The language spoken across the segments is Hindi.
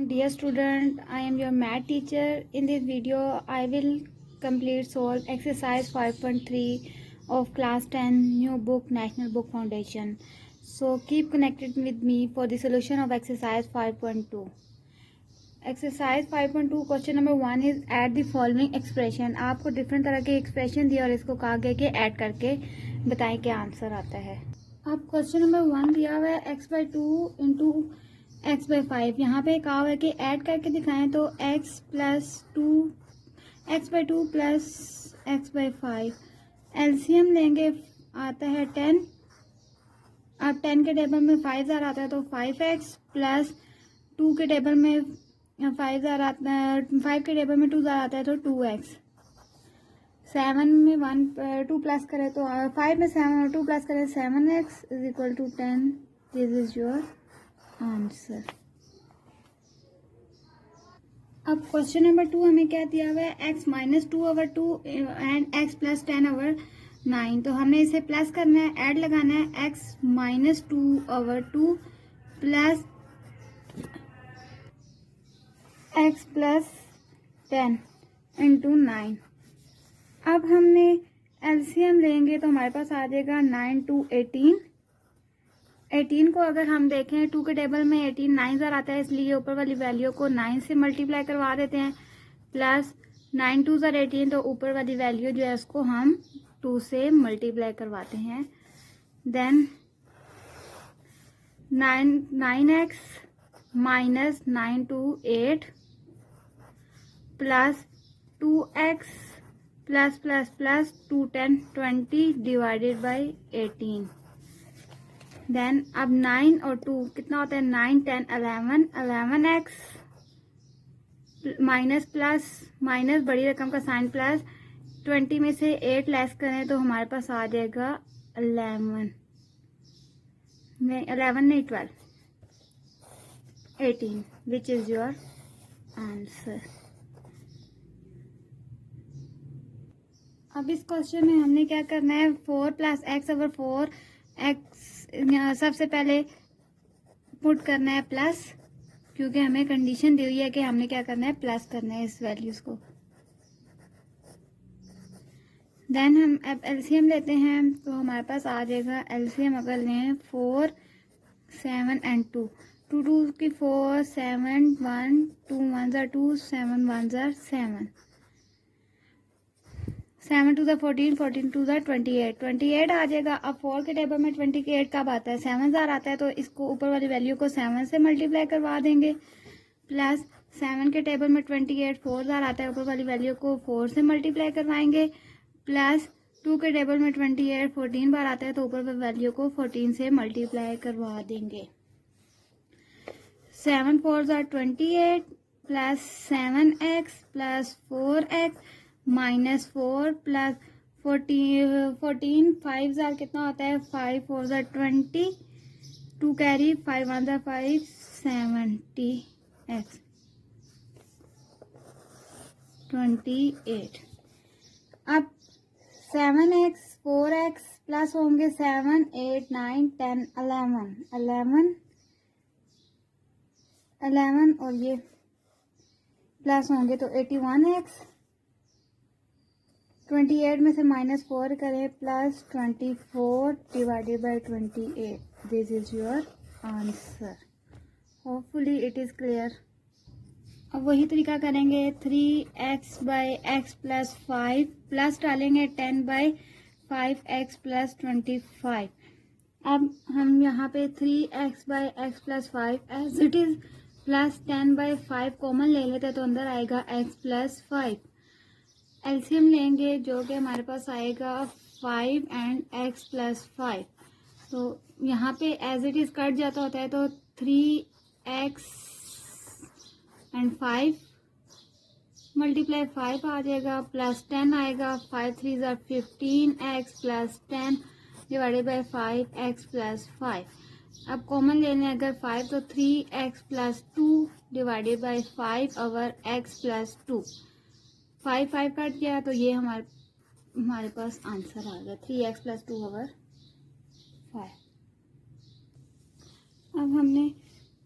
Dear student, I am your math teacher. In this video, I will complete solve exercise 5.3 of class 10 new book National Book Foundation. So keep connected with me for the solution of exercise 5.2. Exercise 5.2 question number 1 is add the following expression. आपको डिफरेंट तरह के एक्सप्रेशन दिया और इसको कहा गया कि ऐड करके बताएं क्या आंसर आता है. अब क्वेश्चन नंबर 1 दिया हुआ है x/2 इंटू x/5. यहाँ पे कहा हुआ है कि ऐड करके दिखाएं तो x/2 प्लस x/5. एलसीएम लेंगे आता है 10. अब 10 के टेबल में 5,000 आता है तो 5x प्लस 2 के टेबल में 5,000 आता है, 5 के टेबल में 2,000 आता है तो 2x. 7 में 2 प्लस करें तो 5 में 2 प्लस करें 7x is equal to 10. This is your answer. अब क्वेश्चन नंबर 2 हमें क्या दिया हुआ है x-2/2 एंड x प्लस 10/9. तो हमने इसे प्लस करना है, ऐड लगाना है x-2/2 plus x plus 10 into 9. अब हमने एलसीएम लेंगे तो हमारे पास आ जाएगा 9 2 18. 18 को अगर हम देखें 2 के टेबल में 18 9,000 आता है, इसलिए ऊपर वाली वैल्यू को 9 से मल्टीप्लाई करवा देते हैं. प्लस 9 2 18 तो ऊपर वाली वैल्यू जो है उसको हम 2 से मल्टीप्लाई करवाते हैं. Then 9x minus 9 2 8 plus 2x plus plus plus 2 10 20 divided by 18. Then अब 9 और 2 कितना होता है 9 10 11 11x माइनस प्लस माइनस बड़ी रकम का साइन प्लस 20 में से 8 लेस करें तो हमारे पास आ जाएगा 11 नहीं 12 18 विच इज योर आंसर. अब इस क्वेश्चन में हमने क्या करना है 4 प्लस x/4 x सबसे पहले पुट करना है प्लस, क्योंकि हमें कंडीशन दी हुई है कि हमने क्या करना है प्लस करना है इस वैल्यूज को. देन हम अब एलसीएम लेते हैं तो हमारे पास आ जाएगा एलसीएम अगर लें 4 7 एंड 2 2 2 की 4 7 1 2 1 2 7 1 7 7 2 14 14 2 28 28 आ जाएगा. अब 4 के टेबल में 28 कब आता है 7,000 आता है तो इसको ऊपर वाली वैल्यू को 7 से मल्टीप्लाई करवा देंगे. प्लस 7 के टेबल में 28 4,000 आता है, ऊपर वाली वैल्यू को 4 से मल्टीप्लाई करवाएंगे. प्लस 2 के टेबल में 28 14 बार आता है तो ऊपर वाली वैल्यू को 14 से मल्टीप्लाई करवा देंगे. 7 4 28 plus 7x plus 4x minus 4 plus 14 5,000 कितना होता है 5 4 20 2 कैरी 5 1 5 70x 28. अब 7x 4x प्लस होंगे 7 8 9 10 11 और ये प्लस होंगे तो 81x. 28 में से -4 करें plus 24 divided by 28. This is your answer. Hopefully it is clear. अब वही तरीका करेंगे 3x/x प्लस 5 प्लस डालेंगे 10/5x प्लस 25. अब हम यहाँ पे 3x/x plus 5 as it is plus 10/5 common ले लेते तो अंदर आएगा x प्लस 5. एलसीएम लेंगे जो कि हमारे पास आएगा 5 एंड x प्लस 5. तो यहाँ पे एज इट इज कट जाता होता है तो 3x एंड 5 मल्टीप्लाई 5 आ जाएगा प्लस 10 आएगा 5 3 15x plus 10 divided by 5x plus 5. अब कॉमन लेने अगर 5 तो 3x plus 2 divided by 5 over x plus 2. 5 5 cut गया तो ये हमारे पास आंसर आ गया 3x प्लस 2 ओवर 5. अब हमने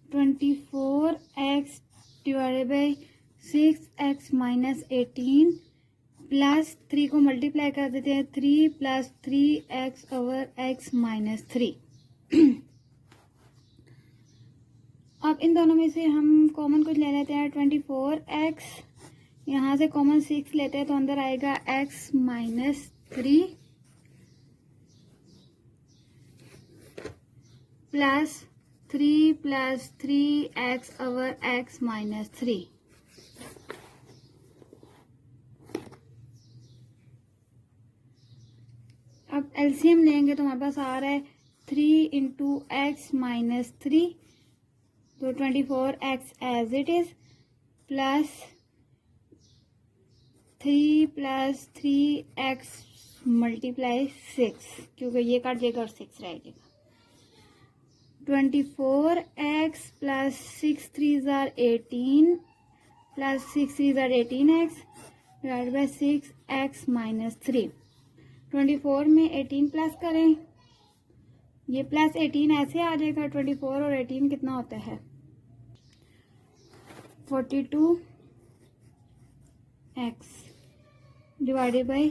24x divided by 6x minus 18 plus 3 को मल्टीप्लाई कर देते हैं 3 plus 3x over x minus 3। अब इन दोनों में से हम कॉमन कुछ ले लेते हैं 24x, यहाँ से कॉमन 6 लेते हैं तो अंदर आएगा x minus 3 plus 3x over x minus 3। अब एलसीएम लेंगे तो हमारे पास आ रहा है 3 इंटू एक्स माइनस 3, तो 24x as it is plus 3 plus 3x multiply 6, क्योंकि ये कट जाएगा और 6 रह जाएगा। 24x plus 6 3 jar 18 plus 6 3 jar 18x divide by 6x minus 3। 24 में 18 प्लस करें, ये प्लस 18 ऐसे आ जाएगा। 24 और 18 कितना होता है 42x divided by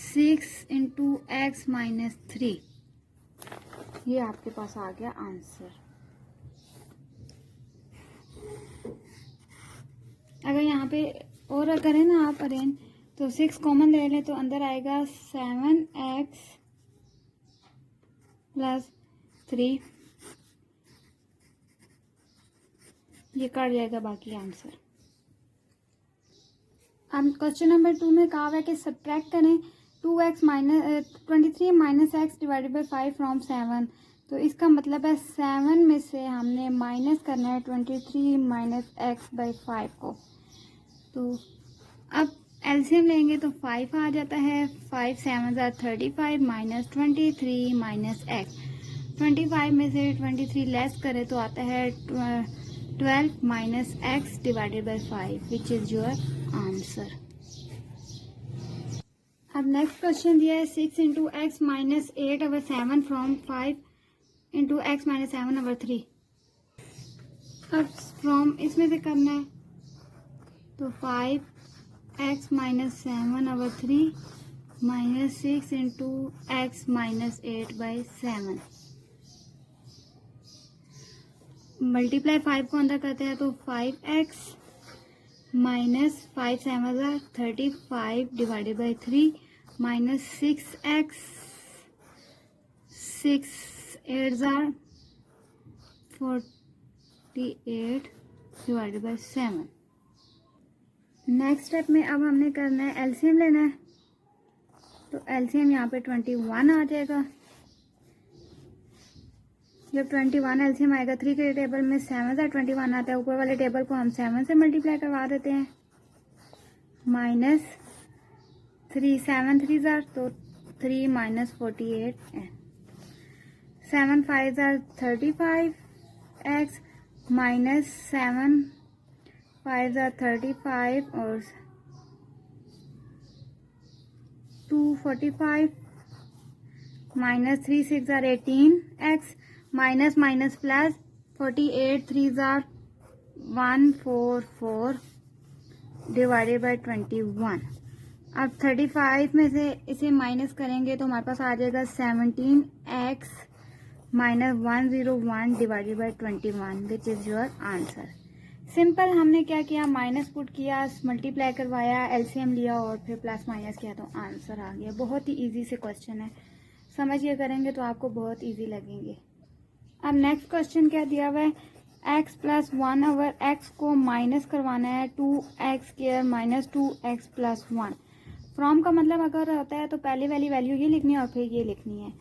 6 into x minus 3। ये आपके पास आ गया आंसर। अगर यहाँ पे और करें ना आप अरेंज, तो 6 कॉमन ले लें तो अंदर आएगा 7x प्लस 3, ये कट जाएगा बाकी आंसर। अब क्वेश्चन नंबर 2 में कहा हुआ है कि सब्ट्रैक्ट करें 2x minus 23 minus x divided by 5 from 7। तो इसका मतलब है 7 में से हमने माइनस करना है 23 माइनस एक्स बाई 5 को। तो अब एलसीएम लेंगे तो 5 आ जाता है, 5 7 35 माइनस 23 माइनस एक्स। 25 में से 23 लेस करें तो आता है 12 minus x divided by 5 which is your answer. अब नेक्स्ट क्वेश्चन दिया है 6 into x minus 8 over 7 from 5 into x minus 7 over 3। अब फ्रॉम इसमें से करना है तो 5x minus 7 over 3 minus 6 into x minus 8 by 7। Multiply 5 को अंदर करते हैं तो 5x minus 5 7 35 divided by 3 minus 6x 6 8 48 divided by 7। Next step में अब हमने करना है एलसीएम लेना है, तो एलसीएम यहाँ पे 21 आ जाएगा। जब 21 एलसीएम आएगा 3 के टेबल में 7 सा 21 आता है, ऊपर वाले टेबल को हम 7 से मल्टीप्लाई करवा देते हैं। माइनस 3 7 3 जार तो 3 माइनस 48 है। 7 5 जार 35 एक्स माइनस 7 5 जार 35 और 245 minus 3 6 jar 18 x minus minus plus 48 3 jar 144 divided by 21। अब 35 में से इसे माइनस करेंगे तो हमारे पास आ जाएगा 17x minus 101 divided by 21 which is your answer. Simple हमने क्या किया, माइनस पुट किया, मल्टीप्लाई करवाया, एलसीएम लिया और फिर प्लस माइनस किया तो आंसर आ गया। बहुत ही इजी से क्वेश्चन है, समझिए करेंगे तो आपको बहुत इजी लगेंगे। अब नेक्स्ट क्वेश्चन क्या दिया हुआ है, x प्लस 1 ओवर x को माइनस करवाना है 2x square minus 2x plus 1। From का मतलब अगर होता है तो पहले वाली वैल्यू ये लिखनी है और फिर ये लिखनी है।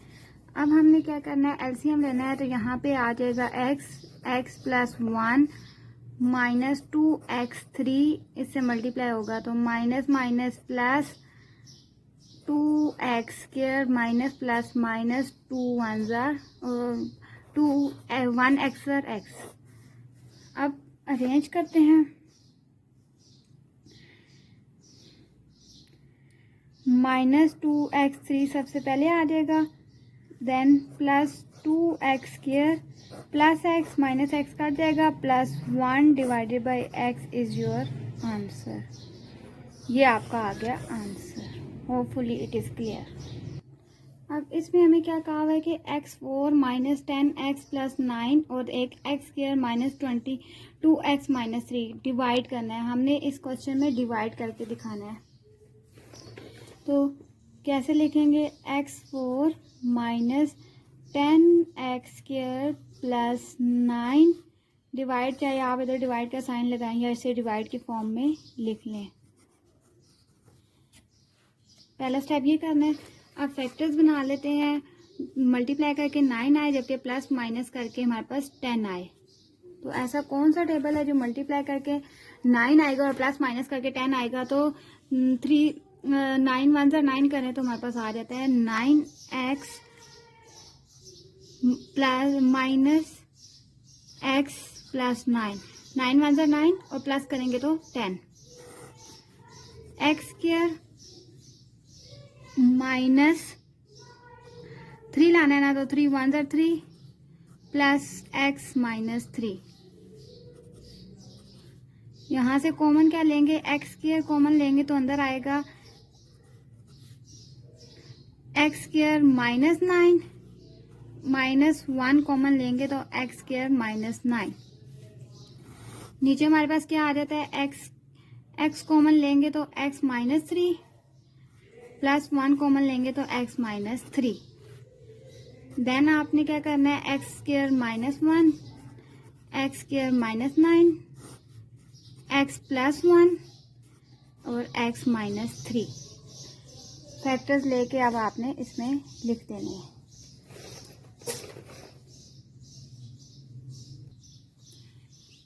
अब हमने क्या करना है, एलसीएम लेना है, तो यहाँ पे आ जाएगा x प्लस 1 माइनस 2x3, इससे मल्टीप्लाई होगा तो minus minus plus 2x square minus plus minus 2 1 जार 2 1 x x। अब अरेंज करते हैं, माइनस 2x3 सबसे पहले आ जाएगा, then plus 2x square plus x minus x cut जाएगा plus 1 divided by x is your answer. ये आपका आ गया answer. Hopefully it is clear. अब इसमें हमें क्या कहा हुआ है कि x4 माइनस 10x प्लस 9 और एक x square minus 22x minus 3 divide करना है। हमने इस क्वेश्चन में डिवाइड करके दिखाना है। तो कैसे लिखेंगे? x4 minus 10x square plus 9 divide, चाहे आप इधर डिवाइड का साइन लगाएं या इसे डिवाइड की फॉर्म में लिख लें। पहला स्टेप ये करना है। अब फैक्टर्स बना लेते हैं। मल्टीप्लाई करके 9 आए जबकि प्लस माइनस करके हमारे पास 10 आए। तो ऐसा कौन सा टेबल है जो मल्टीप्लाई करके 9 आएगा और प्लस माइनस करके 10 आएगा? तो 9 1 9 करें तो हमारे पास आ जाता है 9x plus minus x plus 9। 9 1 9 और प्लस करेंगे तो 10। x स्क्वायर माइनस 3 लाना है ना, तो 3 1 3 प्लस x माइनस 3। यहां से कॉमन क्या लेंगे? x स्क्वायर कॉमन लेंगे तो अंदर आएगा x square minus 9 minus 1 common लेंगे तो x स्क्वायर माइनस 9। नीचे हमारे पास क्या आ जाता है? x कॉमन लेंगे तो x माइनस 3 प्लस 1 कॉमन लेंगे तो x माइनस 3। देन आपने क्या करना है? x square minus 1 x square minus 9 x plus 1 और x माइनस 3। फैक्टर्स लेके अब आपने इसमें लिख देने हैं।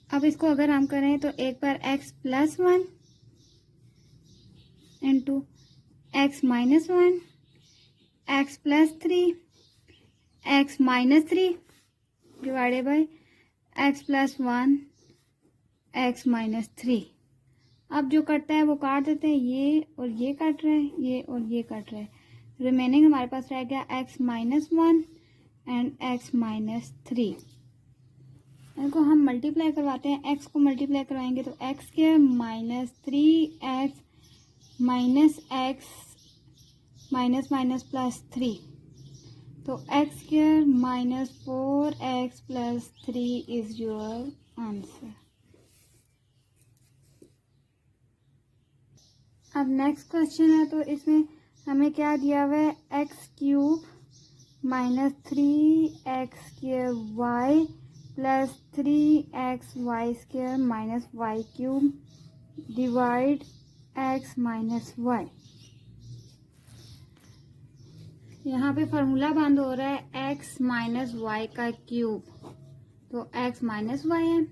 अब इसको अगर हम करें तो एक बार x plus 1 into x minus 1 x plus 3 x minus 3 divided by x plus 1 x minus 3। अब जो कटता है वो काट देते हैं। ये और ये कट रहे हैं, ये और ये कट रहे हैं। रिमेनिंग हमारे पास रह गया x minus 1 and x minus 3। इनको हम मल्टीप्लाई करवाते हैं। x को मल्टीप्लाई करवाएंगे तो x square minus 3x minus x minus minus plus 3, तो x square minus 4x plus 3 is your answer. अब नेक्स्ट क्वेश्चन है, तो इसमें हमें क्या दिया हुआ है? X cube minus 3x square y plus 3xy square minus y cube divide x minus y. यहाँ पे फॉर्मूला बंद हो रहा है x माइनस वाई का क्यूब, तो x माइनस वाई है।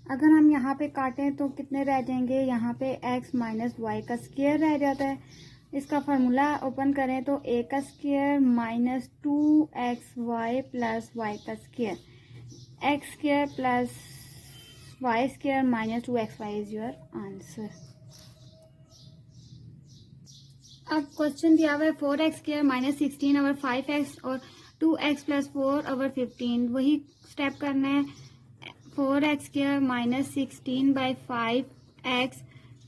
अगर हम यहाँ पे काटें तो कितने रह जाएंगे? यहाँ पे x माइनस वाई का स्क्वायर रह जाता है। इसका फार्मूला ओपन करें तो a का square minus 2xy plus Y का square, x square plus Y square minus 2xy is your answer. अब क्वेश्चन दिया हुआ है 4x square minus 16 over 5x और 2x प्लस 4 ओवर 15। वही स्टेप करना है। 4x square minus 16 by 5x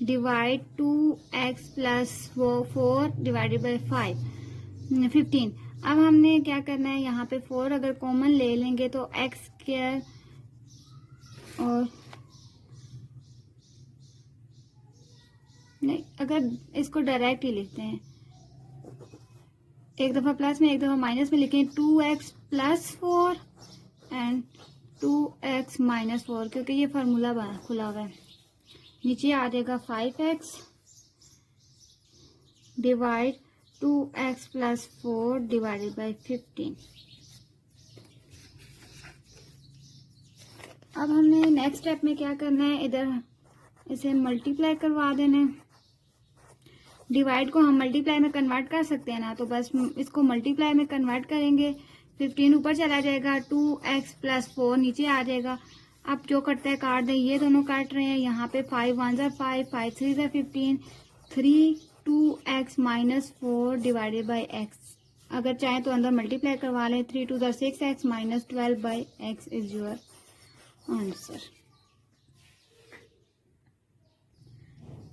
divide 2x plus 4 divided by 15। अब हमने क्या करना है? यहाँ पे 4 अगर कॉमन ले लेंगे तो x स्क्वायर और नहीं, अगर इसको डायरेक्ट ही लिखते हैं, एक दफ़ा प्लस में एक दफ़ा माइनस में लिखें 2x plus 4 and 2x minus 4, क्योंकि ये फार्मूला खुला हुआ है। नीचे आ जाएगा 5x divide 2x plus 4 divided by 15। अब हमने नेक्स्ट स्टेप में क्या करना है? इधर इसे मल्टीप्लाई करवा देना है। डिवाइड को हम मल्टीप्लाई में कन्वर्ट कर सकते हैं ना, तो बस इसको मल्टीप्लाई में कन्वर्ट करेंगे। 15 ऊपर चला जाएगा, 2x प्लस 4 नीचे आ जाएगा। अब जो कटता है काट दें, ये दोनों काट रहे हैं। यहाँ पे 5 1 5 5 3 15 3 2x minus 4 divided by x अगर चाहें तो अंदर मल्टीप्लाई करवा लें। 3 2 6x minus 12/x is your answer.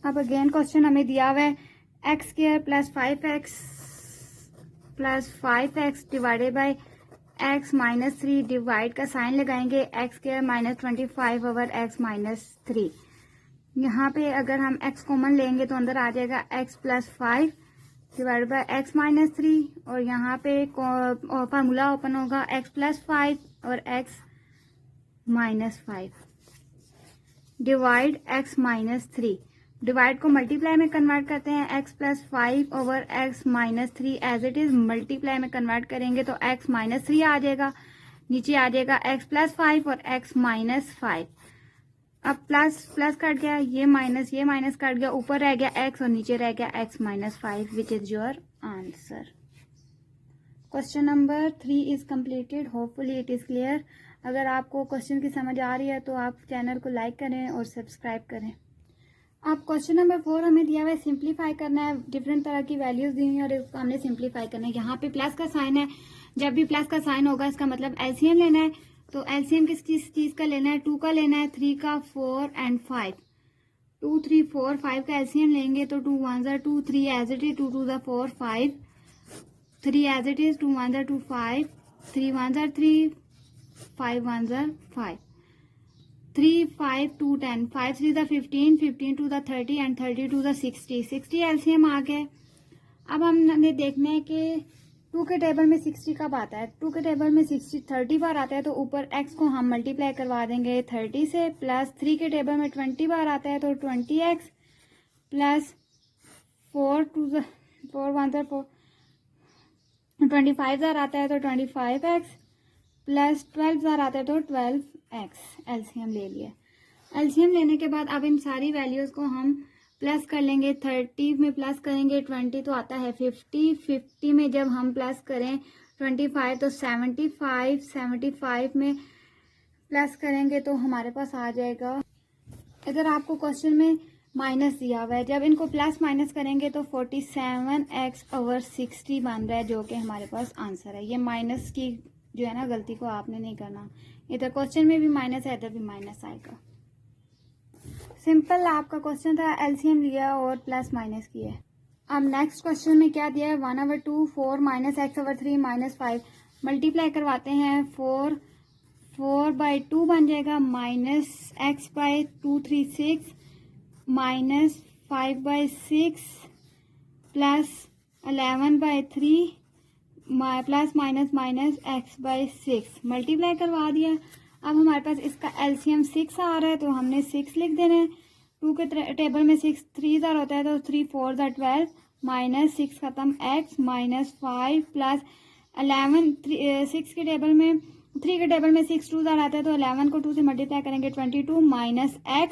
अब अगेन क्वेश्चन हमें दिया हुआ है x square plus 5x divided by x minus 3। Divide का साइन लगाएंगे, x square minus 25 over x minus 3। यहाँ पे अगर हम x कॉमन लेंगे तो अंदर आ जाएगा x plus 5 divide by x minus 3 और यहाँ पे फार्मूला ओपन होगा x प्लस 5 और x minus 5 divide x minus 3। Divide को मल्टीप्लाई में कन्वर्ट करते हैं, x plus 5 over x minus 3 as it is multiply में कन्वर्ट करेंगे तो x माइनस 3 आ जाएगा, नीचे आ जाएगा x प्लस 5 और x माइनस 5। अब प्लस प्लस कट गया, ये माइनस कट गया, ऊपर रह गया x और नीचे रह गया x minus 5 which is your answer. Question number 3 is completed. Hopefully it is clear. अगर आपको क्वेश्चन की समझ आ रही है तो आप चैनल को लाइक करें और सब्सक्राइब करें। अब क्वेश्चन नंबर 4 हमें दिया हुआ है सिंप्लीफाई करना है। डिफरेंट तरह की वैल्यूज दी हुई है और इसको हमने सिंप्लीफाई करना है। यहाँ पे प्लस का साइन है, जब भी प्लस का साइन होगा इसका मतलब एलसीएम लेना है। तो एलसीएम किस चीज का लेना है? 2 का लेना है, 3 का, 4 एंड 5। 2 3 4 5 का एलसीएम लेंगे तो 2 1 2 3 as it is, 2 2 4 5 3 as it is, 2 1 2 5 3 1 3 5 1 5 3 5 2 10 5 3 15 15 2 30 and 30 2 60 60 LCM आ गए। अब हमने देखना है कि 2 के टेबल में 60 कब आता है। 2 के टेबल में 60 30 बार आता है तो ऊपर x को हम मल्टीप्लाई करवा देंगे 30 से, प्लस 3 के टेबल में 20 बार आता है तो 20x प्लस 4 1 4 25 बार आता है तो 25x प्लस 12 बार आता है तो 12x। एलसीएम ले लिया। एलसीएम लेने के बाद अब इन सारी वैल्यूज को हम प्लस कर लेंगे। 30 में प्लस करेंगे 20 तो आता है 50। 50 में जब हम प्लस करें 25 तो 75। 75 में प्लस करेंगे तो हमारे पास आ जाएगा, इधर आपको क्वेश्चन में माइनस दिया हुआ है, जब इनको प्लस माइनस करेंगे तो 47x ओवर 60 बन रहा है जो कि हमारे पास आंसर है। ये माइनस की जो है ना गलती को आपने नहीं करना। इधर क्वेश्चन में भी माइनस है, इधर भी माइनस आएगा। सिंपल आपका क्वेश्चन था, एलसीएम लिया और प्लस माइनस किया। अब नेक्स्ट क्वेश्चन में क्या दिया है? 1/2 4 minus x over 3 minus 5 multiply करवाते हैं। 4/2 बन जाएगा, minus x by 2 3 6 minus 5/6 plus 11/3 plus minus minus x by 6 multiply करवा दिया। अब हमारे पास इसका एलसीएम 6 आ रहा है तो हमने 6 लिख देना है। 2 के टेबल में 6 3 ज़ार होता है तो 3 4 12 माइनस 6 खत्म x माइनस 5 प्लस 11 6 के टेबल में 3 के टेबल में 6 2 ज़ार आता है तो 11 को 2 से मल्टीप्लाई करेंगे 22 माइनस x।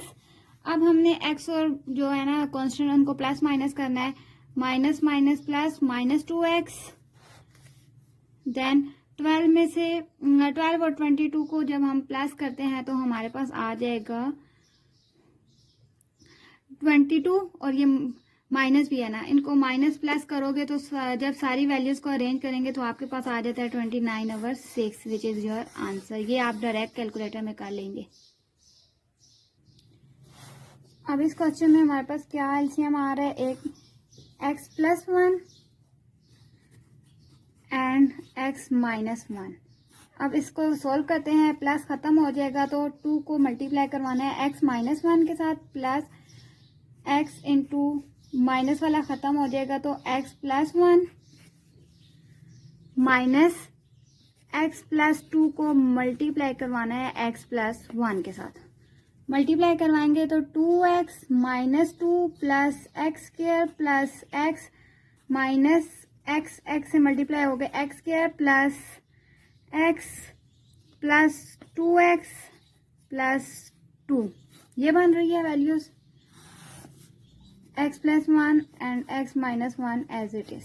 अब हमने x और जो है ना कॉन्स्टेंट उनको प्लस माइनस करना है। Minus minus plus minus 2x। Then 12 में से 12 और 22 को जब हम प्लस करते हैं तो हमारे पास आ जाएगा 22 और ये माइनस भी है ना, इनको माइनस प्लस करोगे तो जब सारी वैल्यूज को अरेंज करेंगे तो आपके पास आ जाता है 29/6 विच इज योर आंसर। ये आप डायरेक्ट कैलकुलेटर में कर लेंगे। अब इस क्वेश्चन में हमारे पास क्या एलसीएम आ रहा है? एक x plus 1 and x minus 1। अब इसको सोल्व करते हैं, प्लस खत्म हो जाएगा तो 2 को मल्टीप्लाई करवाना है x माइनस 1 के साथ, प्लस x इंटू माइनस वाला खत्म हो जाएगा तो x plus 1 minus x plus 2 को मल्टीप्लाई करवाना है x प्लस 1 के साथ। मल्टीप्लाई करवाएंगे तो 2x minus 2 plus x square plus x minus x से मल्टीप्लाई हो गया x square plus x plus 2x plus 2। ये बन रही है values x plus 1 and x minus 1 as it is.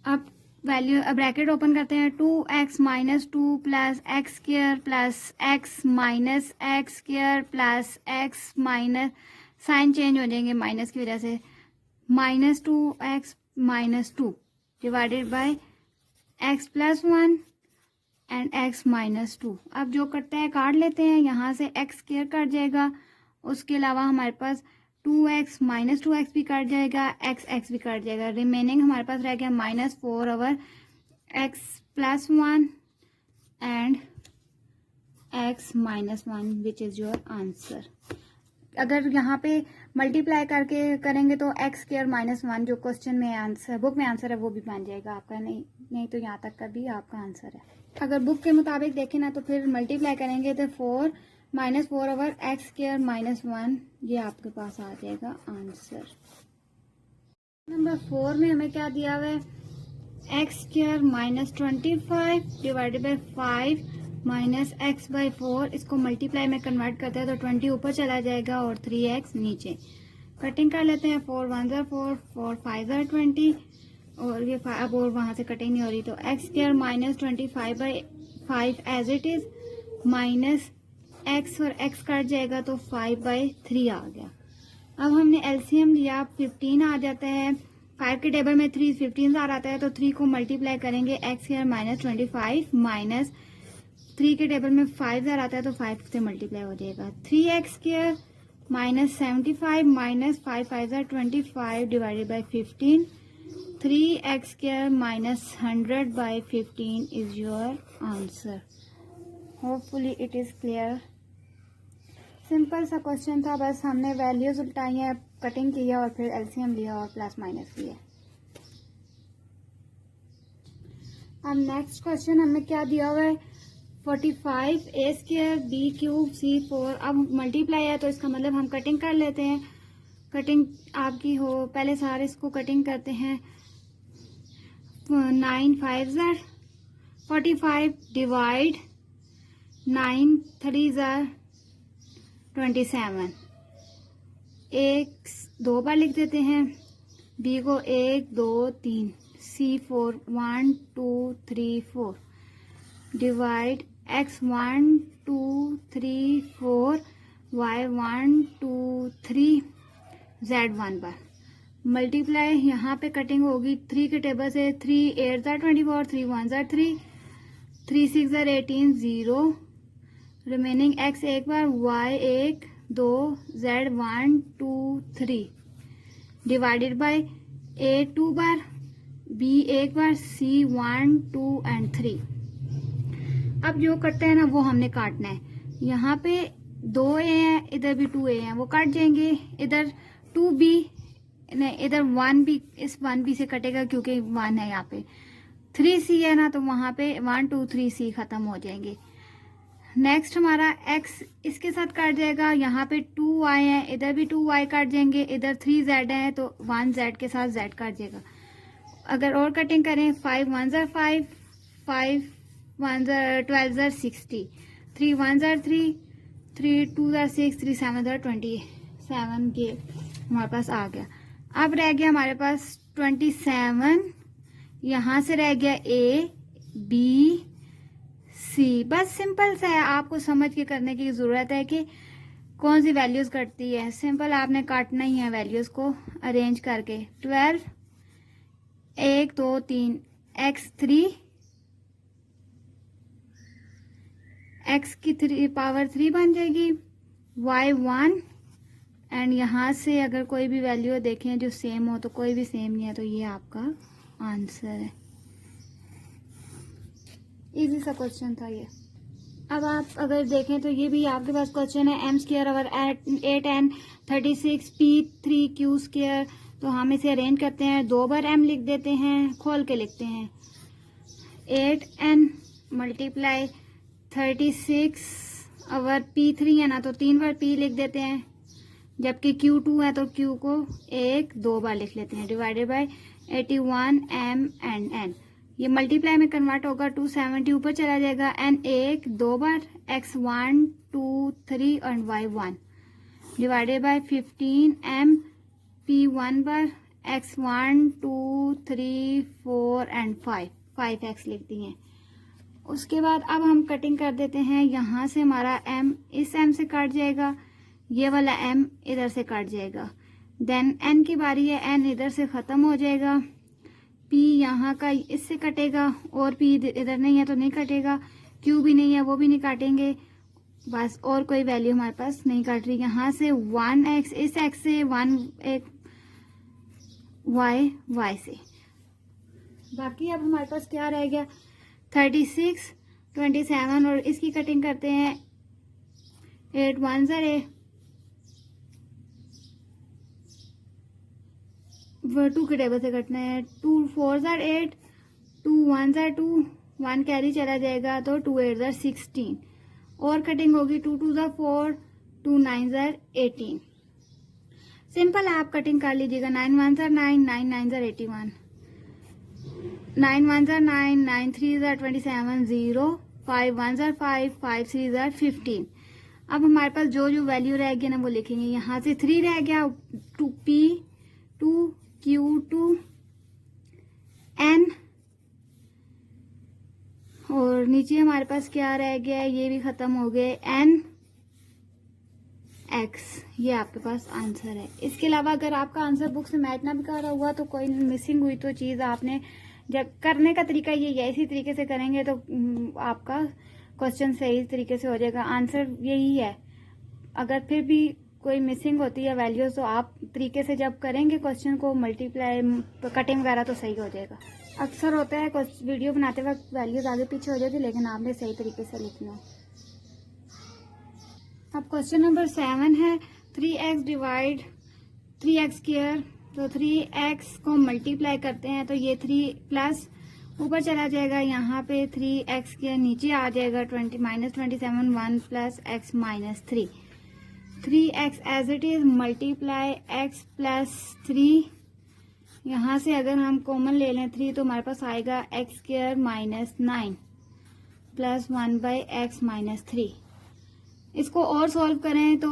अब वैल्यू ब्रैकेट ओपन करते हैं। 2x minus 2 plus x square plus x minus x square plus x minus, sign change हो जाएंगे माइनस की वजह से, minus 2x minus 2 divided by x plus 1 and x minus 2। अब जो करते हैं काट लेते हैं, यहाँ से x स्क्वायर कट जाएगा, उसके अलावा हमारे पास 2x माइनस 2x भी कट जाएगा, x भी कट जाएगा। रिमेनिंग हमारे पास रह गया -4 over x plus 1 and x minus 1 which is your answer. अगर यहाँ पे मल्टीप्लाई करके करेंगे तो x स्क्वायर माइनस 1 जो क्वेश्चन में आंसर, बुक में आंसर है, वो भी बन जाएगा आपका। नहीं तो यहाँ तक का भी आपका आंसर है। अगर बुक के मुताबिक देखें ना तो फिर मल्टीप्लाई करेंगे तो 4 -4 ओवर x स्क्वायर माइनस 1, ये आपके पास आ जाएगा आंसर। नंबर 4 में हमें क्या दिया हुआ है, x square -25 divided by 5 minus x by 4। इसको मल्टीप्लाई में कन्वर्ट करते हैं तो 20 ऊपर चला जाएगा और 3x नीचे। कटिंग कर लेते हैं, 4 1 ज़ा 4, 4 5 ज़ा 20 और ये अब और वहाँ से कटिंग नहीं हो रही तो x square -25 by 5 as it is minus x और x कट जाएगा तो 5/3 आ गया। अब हमने एलसीएम लिया, 15 आ जाता है। 5 के टेबल में 3 15 आ रहा है तो 3 को मल्टीप्लाई करेंगे, x स्क्वायर -25 माइनस 3 के टेबल में 5 आता है तो 5 से मल्टीप्लाई हो जाएगा। 3x square -75 minus 5 5 25 divided by 15। 3x square -100/15 is your answer. Hopefully it is clear. Simple सा क्वेश्चन था, बस हमने वैल्यूज उल्टाई हैं, कटिंग किया और फिर एलसीएम लिया और प्लस माइनस लिया। अब नेक्स्ट क्वेश्चन हमें क्या दिया हुआ है, 45 a square b cube c4। अब मल्टीप्लाई है तो इसका मतलब हम कटिंग कर लेते हैं। कटिंग आपकी हो, पहले सारे इसको कटिंग करते हैं। 9 5 ज़ा 45 डिवाइड 9 3 ज़ा 27। एक 2 बार लिख देते हैं, b को 1 2 3, c4 1 2 3 4 divide x 1 2 3 4 y 1 2 3 z 1 पर मल्टीप्लाई। यहाँ पे कटिंग होगी 3 के टेबल से, 3 8 ज़ा 24, 3 1 ज़ा 3, 3 6 ज़ा 18 0। रिमेनिंग x एक बार, y 1 2 z 1 2 3 divided by a 2 bar, b एक बार, c 1 2 एंड 3। अब जो करते हैं ना वो हमने काटना है। यहाँ पे 2a है, इधर भी 2a है, वो काट जाएंगे। इधर 2b नहीं, इधर 1b, इस 1b से कटेगा क्योंकि 1 है यहाँ पे। 3c है ना तो वहाँ पे 1 2 3c खत्म हो जाएंगे। नेक्स्ट हमारा x इसके साथ काट जाएगा। यहाँ पे 2y है, इधर भी 2y काट जाएंगे। इधर 3z है तो 1z के साथ z काट जाएगा। अगर और कटिंग करें, 5 1 ज़ा 5, 5 1 ज़ा 12 ज़ा 60, 3 1 ज़ा 3, 3 2 ज़ा 6, 3 7 ज़ा 27 के हमारे पास आ गया। अब रह गया हमारे पास 27, यहाँ से रह गया a b c। बस सिंपल सा है, आपको समझ के करने की ज़रूरत है कि कौन सी वैल्यूज़ कटती है। सिंपल आपने काटना ही है वैल्यूज़ को अरेंज करके। 12 1 2 3 x 3, x की पावर 3 बन जाएगी, y 1 एंड यहाँ से अगर कोई भी वैल्यू देखें जो सेम हो तो कोई भी सेम नहीं है तो ये आपका आंसर है। इजी सा क्वेश्चन था ये। अब आप अगर देखें तो ये भी आपके पास क्वेश्चन है, m square over 8n 36 p3 q square. तो हम इसे अरेंज करते हैं, 2 बार m लिख देते हैं, खोल के लिखते हैं। 8n मल्टीप्लाई 36 ओवर p3 है ना तो 3 बार p लिख देते हैं, जबकि q2 है तो q को 1 2 बार लिख लेते हैं, divided by 81 m and n। ये मल्टीप्लाई में कन्वर्ट होगा, 270 ऊपर चला जाएगा, n 1 2 बार, x 1 2 3 और y 1 divided by 15 m p 1 bar, x 1 2 3 4 and 5x लिख दिए हैं। उसके बाद अब हम कटिंग कर देते हैं। यहाँ से हमारा m इस m से कट जाएगा, ये वाला m इधर से कट जाएगा। देन n की बारी है, n इधर से ख़त्म हो जाएगा। P यहाँ का इससे कटेगा और P इधर नहीं है तो नहीं कटेगा, Q भी नहीं है वो भी नहीं काटेंगे, बस और कोई वैल्यू हमारे पास नहीं काट रही। यहाँ से 1x, इस x से 1 एक y से, बाकी अब हमारे पास क्या रह गया 36, 27 और इसकी कटिंग करते हैं 8 1 8, 2 के टेबल से कटना है, 2 4 8, 2 1 2, 1 कैरी चला जाएगा तो 2 8 16 और कटिंग होगी 2 2 4, 2 9 18। सिंपल आप कटिंग कर लीजिएगा, 9 1 9, 9 9 81, 9 1 9, 9 3 27 0, 5 1 5, 5 3 15। अब हमारे पास जो जो वैल्यू रह गया ना वो लिखेंगे। यहाँ से 3 रह गया, 2p 2 q 2 n, और नीचे हमारे पास क्या रह गया है, ये भी खत्म हो गए n x। ये आपके पास आंसर है। इसके अलावा अगर आपका आंसर बुक से मैच ना भी कर रहा हुआ तो कोई मिसिंग हुई तो चीज़ आपने जब करने का तरीका ये है, इसी तरीके से करेंगे तो आपका क्वेश्चन सही तरीके से हो जाएगा। आंसर यही है। अगर फिर भी कोई मिसिंग होती है वैल्यूज तो आप तरीके से जब करेंगे क्वेश्चन को मल्टीप्लाई कटिंग वगैरह तो सही हो जाएगा। अक्सर होता है वीडियो बनाते वक्त वैल्यूज आगे पीछे हो जाती है, लेकिन आपने सही तरीके से लिखना है। अब क्वेश्चन नंबर 7 है 3x डिवाइड 3x स्क्वायर। तो 3x को मल्टीप्लाई करते हैं तो ये 3 प्लस ऊपर चला जाएगा, यहाँ पे 3x स्क्वायर नीचे आ जाएगा, 20 -27 1 plus x minus 3, 3x as it is multiply x plus 3। यहाँ से अगर हम कॉमन ले लें 3 तो हमारे पास आएगा x square minus 9 plus 1 by x minus 3। इसको और सॉल्व करें तो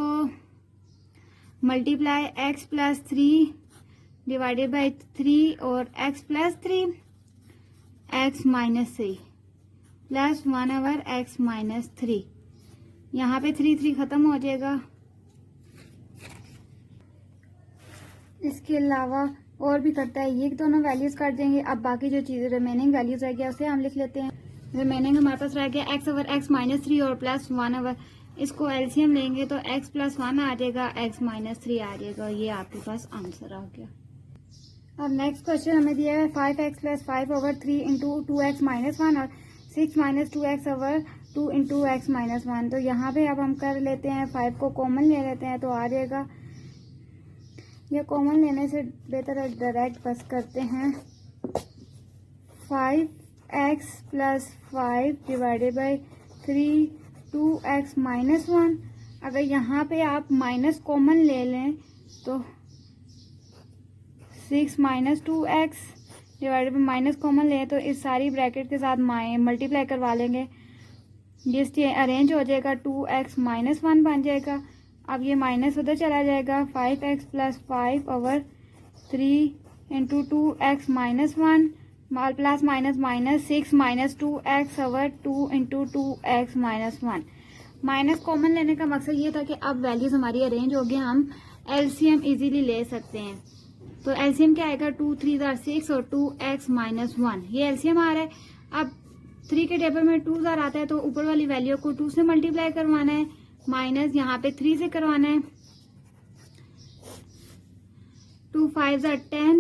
multiply x plus 3 divided by 3 और x plus 3 x minus 3 plus 1 over x minus 3। यहाँ पे 3 3 खत्म हो जाएगा। इसके अलावा और भी करता है, ये दोनों वैल्यूज काट देंगे। अब बाकी जो चीज़ें रिमेनिंग वैल्यूज रह गया उसे हम लिख लेते हैं। रिमेनिंग हमारे पास रह गया x ओवर x माइनस 3 और प्लस 1 ओवर, इसको एलसीएम लेंगे तो x प्लस 1 आ जाएगा, x माइनस 3 आ जाएगा। ये आपके पास आंसर आ गया। अब नेक्स्ट क्वेश्चन हमें दिया है 5x plus 5 over 3 into 2x minus 1 और 6 minus 2x over 2 into x minus 1। तो यहाँ पे अब हम कर लेते हैं 5 को कॉमन ले लेते हैं तो आ जाएगा, या कॉमन लेने से बेहतर है डायरेक्ट बस करते हैं 5x plus 5 divided by 3 2x minus 1। अगर यहाँ पे आप माइनस कॉमन ले लें तो 6 minus 2x divided by minus common लें तो इस सारी ब्रैकेट के साथ मल्टीप्लाई करवा लेंगे, जिससे अरेंज हो जाएगा 2x माइनस 1 बन जाएगा। अब ये माइनस उधर चला जाएगा, 5x plus 5 over 3 into 2x minus 1 plus minus minus 6 minus 2x over 2 into 2x minus 1। Minus common लेने का मकसद ये था कि अब वैल्यूज हमारी अरेंज हो गई, हम एलसीएम इजीली ले सकते हैं। तो एलसीएम क्या आएगा 2 3 6 और 2x माइनस 1, ये एलसीएम आ रहा है। अब 3 के टेबल में 2 आता है तो ऊपर वाली वैल्यू को 2 से मल्टीप्लाई करवाना है, माइनस यहाँ पे 3 से करवाना है। 2 5 10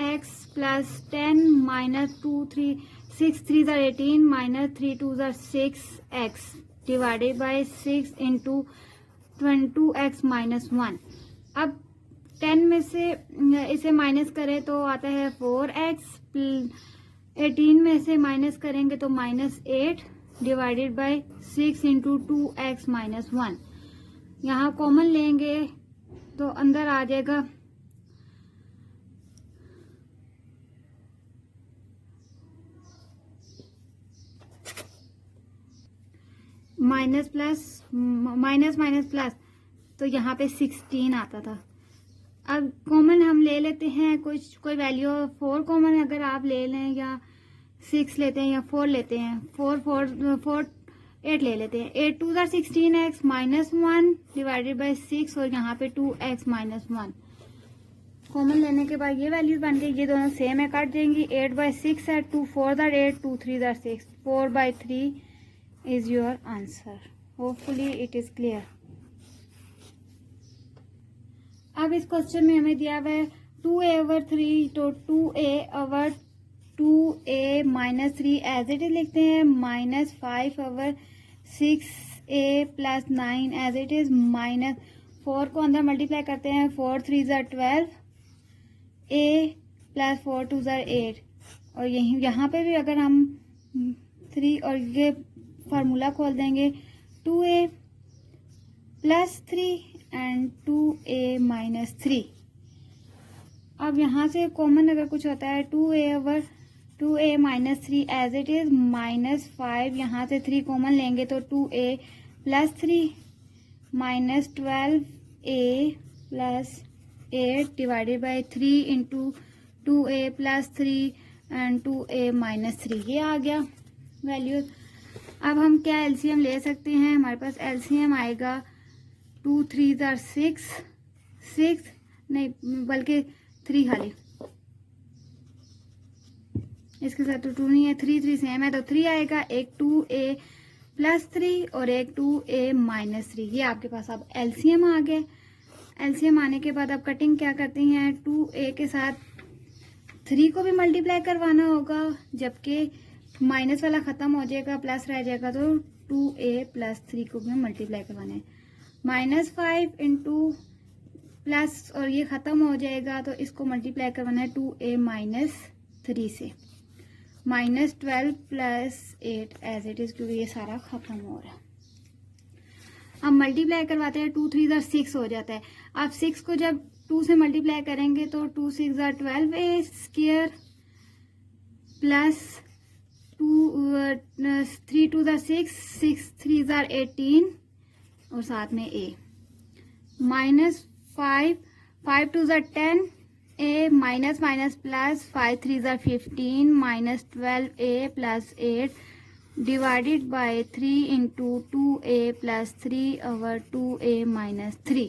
x plus 10 minus 2 3 6 3 18 minus 3 2 6 x divided by 6 into 2x minus 1। अब 10 में से इसे माइनस करें तो आता है 4x, 18 में से माइनस करेंगे तो minus 8 divided by 6 into 2x minus 1। यहाँ कॉमन लेंगे तो अंदर आ जाएगा minus plus minus minus plus, तो यहाँ पे 16 आता था। अब कॉमन हम ले लेते हैं कोई वैल्यू 4 कॉमन अगर आप ले लें, या 6 लेते हैं या 4 लेते हैं, 8 ले लेते हैं। 8 2 16x माइनस 1 डिवाइडेड बाई 6 और यहाँ पे 2x माइनस 1। कॉमन लेने के बाद ये वैल्यूज बन गई, ये दोनों सेम है, काट जाएंगी। 8/6 है, 2 4 8, 2 3 6, 4/3 is your answer. Hopefully it is clear. अब इस क्वेश्चन में हमें दिया हुआ है 2a/3, तो 2a/2a - 3 एज इट इज लिखते हैं, -5/6a + 9 एज इट इज, -4 को अंदर मल्टीप्लाई करते हैं, 4 3 12, a + 4 2 8, और यहाँ पे भी अगर हम 3 और ये फार्मूला खोल देंगे, 2a + 3 एंड 2a - 3। अब यहाँ से कॉमन अगर कुछ होता है, 2a - 3 एज इट इज, -5, यहाँ से 3 कॉमन लेंगे तो 2a + 3 -12a + 8 / 3 into 2a + 3 and 2a - 3, ये आ गया वैल्यू। अब हम क्या एलसीएम ले सकते हैं, हमारे पास एलसीएम आएगा 2 3 6, 6 नहीं बल्कि 3 खाली, इसके साथ तो 2 नहीं है, 3 3 सेम है, तो 3 आएगा, एक 2a + 3 और एक 2a - 3, ये आपके पास अब एलसीएम आ गया। एलसीएम आने के बाद अब कटिंग क्या करती हैं, 2a के साथ 3 को भी मल्टीप्लाई करवाना होगा, जबकि माइनस वाला खत्म हो जाएगा, प्लस रह जाएगा, तो 2a + 3 को भी मल्टीप्लाई करवाना है, -5 इंटू प्लस, और ये खत्म हो जाएगा तो इसको मल्टीप्लाई करवाना है 2a - 3 से, -12 + 8 एज इट इज, क्योंकि ये सारा खत्म हो रहा है। अब मल्टीप्लाई करवाते हैं, 2 3 6 हो जाता है। अब 6 को जब 2 से मल्टीप्लाई करेंगे तो 2 6 12a स्क्वायर प्लस 3 2 6, 6 3 18, और साथ में a, -5 5 2 10, a minus minus plus, 5 3 15, -12a + 8 divided by 3 into 2a + 3/2a - 3।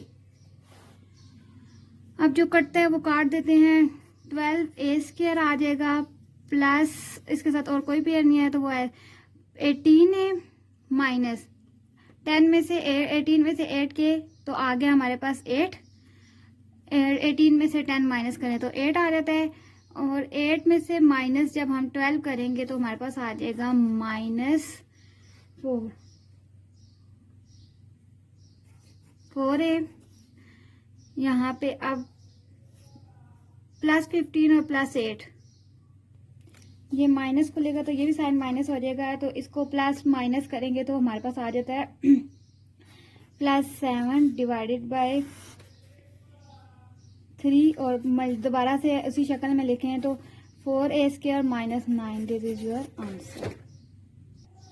अब जो कटता है वो काट देते हैं, 12a² आ जाएगा, प्लस इसके साथ और कोई पेयर नहीं है तो वो है 18a माइनस 10 में से 18 में से 8 के, तो आ गया हमारे पास 8, 18 में से 10 माइनस करें तो 8 आ जाता है, और 8 में से माइनस जब हम 12 करेंगे तो हमारे पास आ जाएगा -4a। यहाँ पे अब +15 और +8, ये माइनस खुलेगा तो ये भी साइन माइनस हो जाएगा, तो इसको प्लस माइनस करेंगे तो हमारे पास आ जाता है +7 डिवाइडेड बाय 3, और दोबारा से उसी शक्ल में लिखें तो 4a² - 9, this is your answer.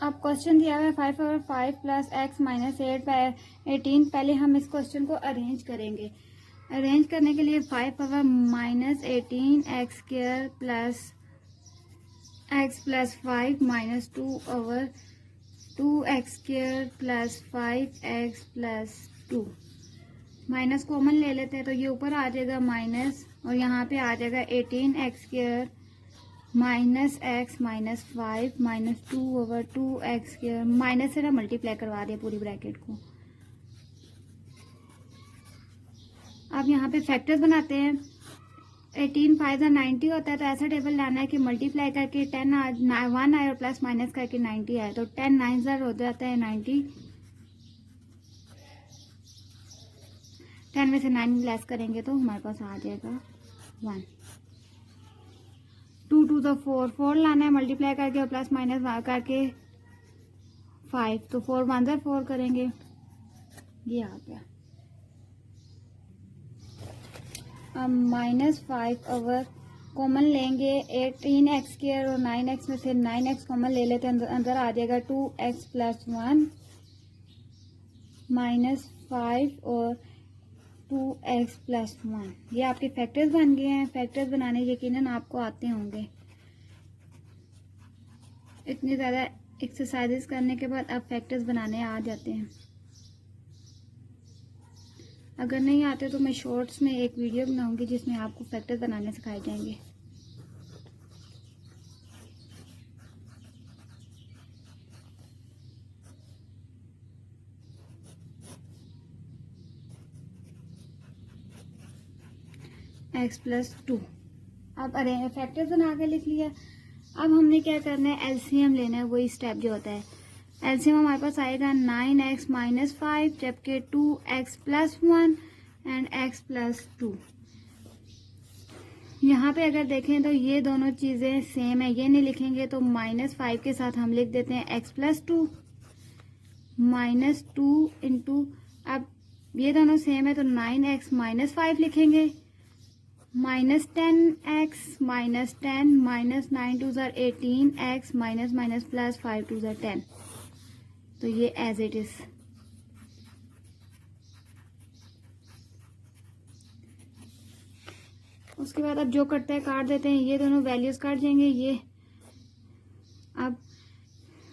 अब क्वेश्चन दिया हुआ है 5/5 + x - 8/18। पहले हम इस क्वेश्चन को अरेंज करेंगे। अरेंज करने के लिए 5/18 x² + x + 5 - 2/2x² + 5x + 2, minus common ले लेते हैं तो ये ऊपर आ जाएगा माइनस, और यहाँ पे आ जाएगा 18x² -x - 5 - 2/2x², माइनस से ना मल्टीप्लाई करवा दिया पूरी ब्रैकेट को। अब यहाँ पे फैक्टर्स बनाते हैं, 18 5 90 होता है, तो ऐसा टेबल लाना है कि मल्टीप्लाई करके 1 आए और प्लस माइनस करके 90 आए, तो 10 9 हो जाता है 90, 10 में से 9 लेस करेंगे तो हमारे पास आ जाएगा 1। 2 2 4 लाना है मल्टीप्लाई करके और प्लस माइनस करके 5, तो 4 1 4 करेंगे, ये आ गया। अब -5 ओवर कॉमन लेंगे, 18x² और 9x में से 9x कॉमन ले लेते हैं, अंदर आ जाएगा 2x + 1 -5 और 2x + 1, ये आपके फैक्टर्स बन गए हैं। फैक्टर्स बनाने यकीनन आपको आते होंगे। इतनी ज़्यादा एक्सरसाइजेस करने के बाद अब फैक्टर्स बनाने आ जाते हैं। अगर नहीं आते तो मैं शॉर्ट्स में एक वीडियो बनाऊंगी जिसमें आपको फैक्टर्स बनाने सिखाए जाएंगे। x+2। अब अरे फैक्टर्स बना के लिख लिया। अब हमने क्या करना है, एलसीएम लेना है। वही स्टेप जो होता है, एलसीएम हमारे पास आएगा 9x - 5 जबकि 2x+1 एंड x+2। यहाँ पे अगर देखें तो ये दोनों चीज़ें सेम है, ये नहीं लिखेंगे तो -5 के साथ हम लिख देते हैं x+2 -2 इंटू, अब ये दोनों सेम है तो 9x - 5 लिखेंगे, -10x - 10 -9 2 18x -+5 2 10। तो ये एज इट इज। उसके बाद अब जो कटता है काट देते हैं, ये दोनों वैल्यूज काट जाएंगे। ये अब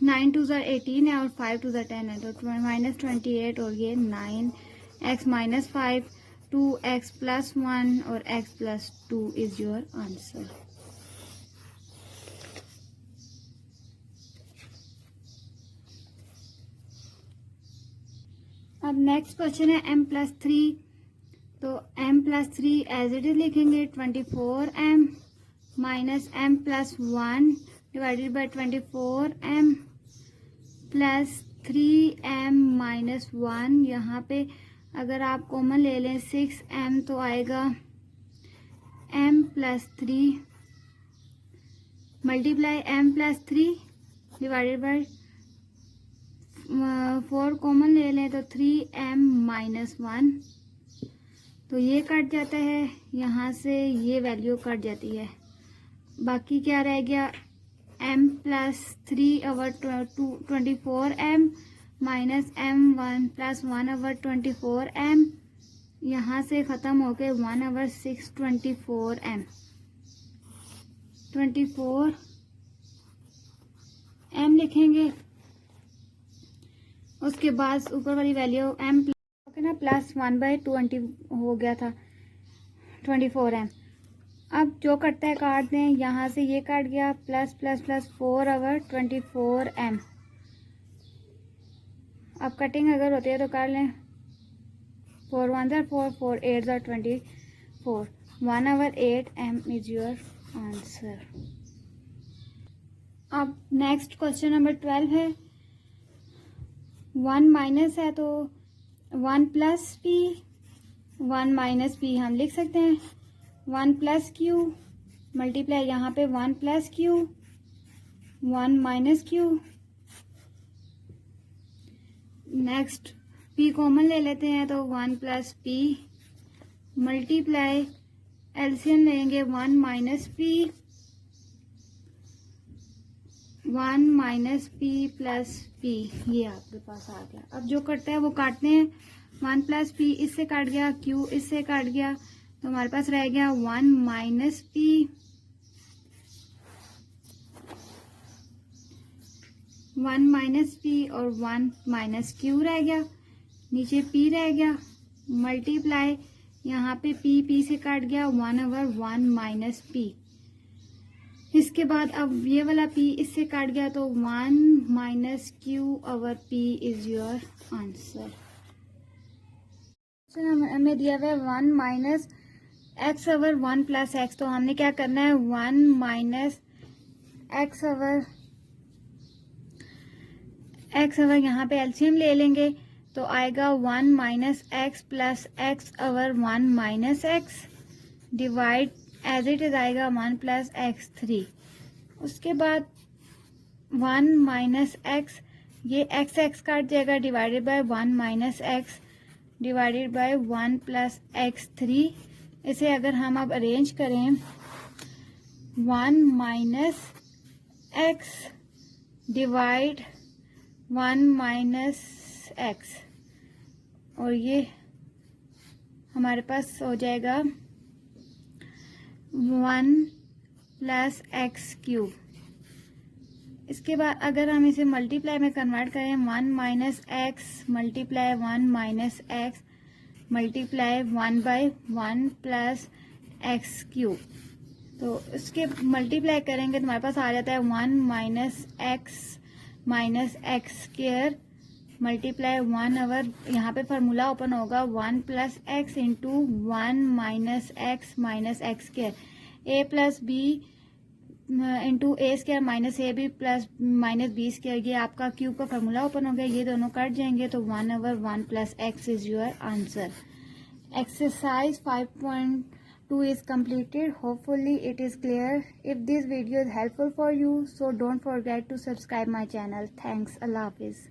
9 2 18 है और 5 2 10 है तो -28 और ये 9x - 5 2x+1 और x+2 इज योर आंसर। अब नेक्स्ट क्वेश्चन है m+3। तो m+3 एज इट इज लिखेंगे 24m - m+1 divided by 24m plus 3m - 1। यहाँ पे अगर आप कॉमन ले लें 6m तो आएगा m+3 multiply m+3 divided by 4 common ले लें तो 3m - 1। तो ये कट जाता है, यहाँ से ये वैल्यू कट जाती है। बाकी क्या रह गया, m+3 over 24m minus m1 + 1 over 24m, यहाँ से ख़त्म होके 1 ओवर 6 24m 24m लिखेंगे। उसके बाद ऊपर वाली वैल्यू m ना +1/20 हो गया था 24m। अब जो कटता है काट दें, यहाँ से ये काट गया +++ 4 ओवर 24m। अब कटिंग अगर होती है तो कर लें, 4 1 4 4 8 24 1 over 8m is your answer. अब नेक्स्ट क्वेश्चन नंबर 12 है। 1 माइनस है तो 1 + p 1 - p हम लिख सकते हैं 1 + q मल्टीप्लाई यहाँ पे 1 + q 1 - q। Next p common ले लेते हैं तो 1 + p मल्टीप्लाई एलसीएम लेंगे 1 - p 1 - p + p, ये आपके पास आ गया। अब जो कटता है वो काटते हैं। 1 + p इससे काट गया, q इससे काट गया, तो हमारे पास रह गया 1 - p 1 - p और 1 - q रह गया, नीचे p रह गया मल्टीप्लाई यहाँ पे p से काट गया 1 ओवर 1 - p। इसके बाद अब ये वाला p इससे काट गया तो 1 - q over p is your answer. हमें दिया हुआ है 1 - x ओवर 1 + x, तो हमने क्या करना है 1 - x ओवर यहाँ पे एलसीएम ले लेंगे तो आएगा 1 - x + x over 1 - x divide as it is आएगा 1 + x3। उसके बाद 1 - x, ये x काट जाएगा divided by 1 - x divided by 1 + x3। इसे अगर हम अब अरेंज करें 1 - x डिवाइड 1 - x और ये हमारे पास हो जाएगा 1 + x³। इसके बाद अगर हम इसे मल्टीप्लाई में कन्वर्ट करें 1 - x multiply 1 - x multiply 1/1 plus x cube. तो इसके मल्टीप्लाई करेंगे तो हमारे पास आ जाता है 1 minus x square multiply 1 over यहाँ पे फार्मूला ओपन होगा 1 plus x into 1 minus x square A plus B into A square minus A B plus minus B square. ये आपका क्यूब का फार्मूला ओपन हो गया, ये दोनों कट जाएंगे तो 1 over 1 plus x is your answer. Exercise 5.2 is completed. Hopefully it is clear. If this video is helpful for you, so don't forget to subscribe my channel. Thanks. Allah Hafiz.